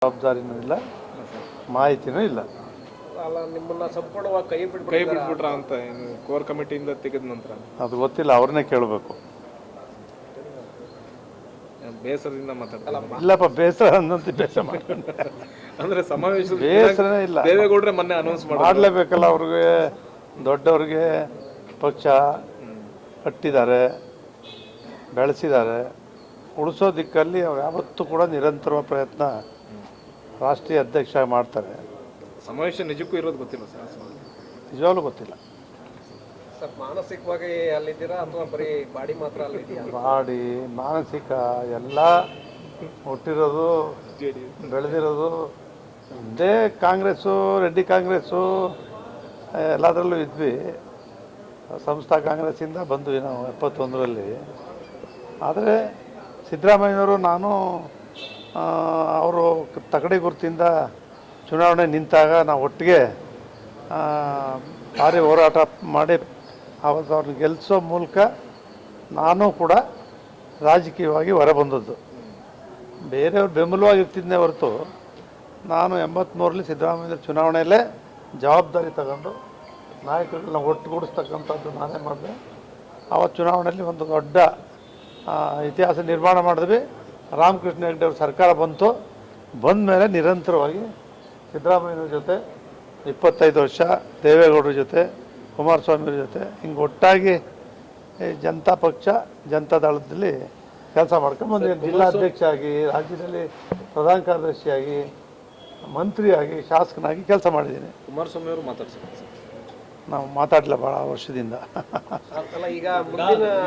ಜವಾಬ್ದಾರಿನೂ ಇಲ್ಲ, ಮಾಹಿತಿನೂ ಇಲ್ಲ. ಅಲ್ಲ, ನಿಮ್ಮನ್ನ ಸಂಪೂರ್ಣವಾಗಿ ಕೈ ಬಿಟ್ಬಿಟ್ರ ಅಂತ ಕೋರ್ ಕಮಿಟಿಯಿಂದ ತೆಗೆದ ನಂತರ ಅದು ಗೊತ್ತಿಲ್ಲ, ಅವ್ರನ್ನೇ ಕೇಳಬೇಕು. ಬೇಸರದಿಂದ ಮಾತಾಡ್ತಲ್ಲ. ಇಲ್ಲಪ್ಪ, ಬೇಸರ ಅನ್ನೋದು ಬೇಸರ ಮಾಡ್ಕೊಂಡು ಅಂದ್ರೆ ಸಮಾವೇಶ ಬೇಸರನೇ ಇಲ್ಲ. ದೇವೇಗೌಡರೆ ಮೊನ್ನೆ ಅನೌನ್ಸ್ ಮಾಡಲೇಬೇಕಲ್ಲ. ಅವ್ರಿಗೆ ದೊಡ್ಡವ್ರಿಗೆ ಪಕ್ಷ ಕಟ್ಟಿದ್ದಾರೆ, ಬೆಳೆಸಿದ್ದಾರೆ. ಉಳಿಸೋ ದಿಕ್ಕಲ್ಲಿ ಅವ್ರು ಯಾವತ್ತೂ ಕೂಡ ನಿರಂತರ ಪ್ರಯತ್ನ ರಾಷ್ಟ್ರೀಯ ಅಧ್ಯಕ್ಷ ಮಾಡ್ತಾರೆ. ಸಮಾವೇಶ ನಿಜಕ್ಕೂ ಇರೋದು ಗೊತ್ತಿಲ್ಲ ಸರ್? ನಿಜವಾಗ್ಲೂ ಗೊತ್ತಿಲ್ಲ ಸರ್. ಮಾನಸಿಕವಾಗಿ ಅಲ್ಲಿದ್ದೀರಾ ಅಥವಾ ಬರೀ ಬಾಡಿ ಮಾತ್ರ ಅಲ್ಲಿದ್ದೀರಾ? ಬಾಡಿ, ಮಾನಸಿಕ ಎಲ್ಲ ಹುಟ್ಟಿರೋದು, ಬೆಳೆದಿರೋದು ಹಿಂದೆ ಕಾಂಗ್ರೆಸ್ಸು, ರೆಡ್ಡಿ ಕಾಂಗ್ರೆಸ್ಸು ಎಲ್ಲದರಲ್ಲೂ ಇದ್ವಿ. ಸಂಸ್ಥಾ ಕಾಂಗ್ರೆಸ್ಸಿಂದ ಬಂದ್ವಿ ನಾವು 71ರಲ್ಲಿ. ಆದರೆ ಸಿದ್ದರಾಮಯ್ಯನವರು, ನಾನು ಅವರು ತಗಡಿ ಗುರುತಿಂದ ಚುನಾವಣೆ ನಿಂತಾಗ ನಾವು ಒಟ್ಟಿಗೆ ಭಾರಿ ಹೋರಾಟ ಮಾಡಿ ಅವತ್ತು ಅವ್ರನ್ನ ಗೆಲ್ಲಿಸೋ ಮೂಲಕ ನಾನು ಕೂಡ ರಾಜಕೀಯವಾಗಿ ಹೊರಬಂದದ್ದು. ಬೇರೆಯವ್ರು ಬೆಂಬಲವಾಗಿರ್ತಿದ್ದೇ ಹೊರತು ನಾನು 83ರಲ್ಲಿ ಸಿದ್ದರಾಮಯ್ಯ ಚುನಾವಣೆಯಲ್ಲೇ ಜವಾಬ್ದಾರಿ ತಗೊಂಡು ನಾಯಕರನ್ನ ಒಟ್ಟುಗೂಡಿಸ್ತಕ್ಕಂಥದ್ದು ನಾನೇ ಮಾಡಿದೆ. ಆವತ್ತು ಚುನಾವಣೆಯಲ್ಲಿ ಒಂದು ದೊಡ್ಡ ಇತಿಹಾಸ ನಿರ್ಮಾಣ ಮಾಡಿದ್ವಿ. ರಾಮಕೃಷ್ಣ ಹೆಗಡೆ ಅವ್ರ ಸರ್ಕಾರ ಬಂದ ಮೇಲೆ ನಿರಂತರವಾಗಿ ಸಿದ್ದರಾಮಯ್ಯವ್ರ ಜೊತೆ 25 ವರ್ಷ, ದೇವೇಗೌಡರ ಜೊತೆ, ಕುಮಾರಸ್ವಾಮಿಯವ್ರ ಜೊತೆ ಹಿಂಗೆ ಒಟ್ಟಾಗಿ ಜನತಾ ಪಕ್ಷ, ಜನತಾದಳದಲ್ಲಿ ಕೆಲಸ ಮಾಡ್ಕೊಂಡು ಬಂದಿದ್ದೀನಿ. ಜಿಲ್ಲಾಧ್ಯಕ್ಷ ಆಗಿ, ರಾಜ್ಯದಲ್ಲಿ ಪ್ರಧಾನ ಕಾರ್ಯದರ್ಶಿಯಾಗಿ, ಮಂತ್ರಿಯಾಗಿ, ಶಾಸಕನಾಗಿ ಕೆಲಸ ಮಾಡಿದ್ದೀನಿ. ಕುಮಾರಸ್ವಾಮಿ ಅವರು ಮಾತಾಡ್ತಾರೆ, ನಾವು ಮಾತಾಡಲಿಲ್ಲ ಭಾಳ ವರ್ಷದಿಂದ. ಈಗ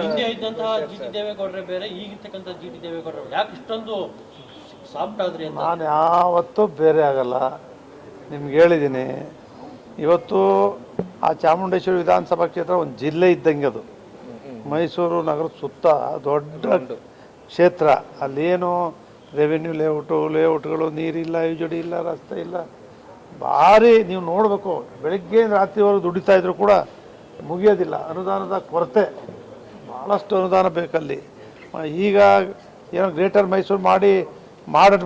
ಹಿಂದೆ ಇದ್ದಂತಹ ಜಿ.ಟಿ. ದೇವೇಗೌಡರೇ ಬೇರೆ, ಈಗಿರ್ತಕ್ಕಂಥ ಜಿ.ಟಿ. ದೇವೇಗೌಡರು ಯಾಕೆ ಇಷ್ಟೊಂದು ಸಾಫ್ಟ್ ಆದ್ರಿ ಅಂತ? ನಾನು ಯಾವತ್ತೂ ಬೇರೆ ಆಗಲ್ಲ. ನಿಮ್ಗೆ ಹೇಳಿದ್ದೀನಿ, ಇವತ್ತು ಆ ಚಾಮುಂಡೇಶ್ವರಿ ವಿಧಾನಸಭಾ ಕ್ಷೇತ್ರ ಒಂದು ಜಿಲ್ಲೆ ಇದ್ದಂಗೆ. ಅದು ಮೈಸೂರು ನಗರದ ಸುತ್ತ ದೊಡ್ಡ ಕ್ಷೇತ್ರ. ಅಲ್ಲೇನು ರೆವಿನ್ಯೂ ಲೇಔಟ್ಗಳು, ನೀರಿಲ್ಲ, ಯುಜಡಿ ಇಲ್ಲ, ರಸ್ತೆ ಇಲ್ಲ, ಭಾರಿ ನೀವು ನೋಡಬೇಕು. ಬೆಳಗ್ಗೆ ರಾತ್ರಿವರೆಗೂ ದುಡಿತಾ ಇದ್ರು ಕೂಡ ಮುಗಿಯೋದಿಲ್ಲ. ಅನುದಾನದ ಕೊರತೆ, ಭಾಳಷ್ಟು ಅನುದಾನ ಬೇಕಲ್ಲಿ. ಈಗ ಏನೋ ಗ್ರೇಟರ್ ಮೈಸೂರು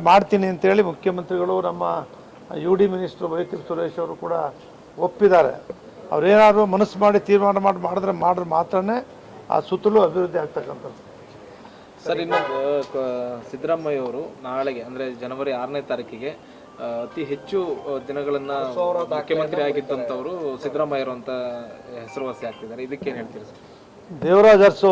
ಮಾಡ್ತೀನಿ ಅಂತೇಳಿ ಮುಖ್ಯಮಂತ್ರಿಗಳು, ನಮ್ಮ UD ಮಿನಿಸ್ಟ್ರು ವೈದ್ಯ ಸುರೇಶ್ ಅವರು ಕೂಡ ಒಪ್ಪಿದ್ದಾರೆ. ಅವರೇನಾದ್ರು ಮನಸ್ಸು ಮಾಡಿ ತೀರ್ಮಾನ ಮಾಡಿದ್ರೆ ಮಾತ್ರನೇ ಆ ಸುತ್ತಲೂ ಅಭಿವೃದ್ಧಿ ಆಗ್ತಕ್ಕಂಥದ್ದು. ಸರ್, ಇನ್ನು ಸಿದ್ದರಾಮಯ್ಯ ಅವರು ನಾಳೆಗೆ ಅಂದರೆ ಜನವರಿ 6ನೇ ತಾರೀಕಿಗೆ ಅತಿ ಹೆಚ್ಚು ದಿನಗಳನ್ನ ಮುಖ್ಯಮಂತ್ರಿ ಆಗಿದ್ದಂಥವರು ಸಿದ್ದರಾಮಯ್ಯರು ಅಂತ ಹೆಸರುವಾಸಿ ಆಗ್ತಿದ್ದಾರೆ. ಇದಕ್ಕೇನು ಹೇಳ್ತೀರಿ ಸರ್? ದೇವರಾಜ್ ಅರಸು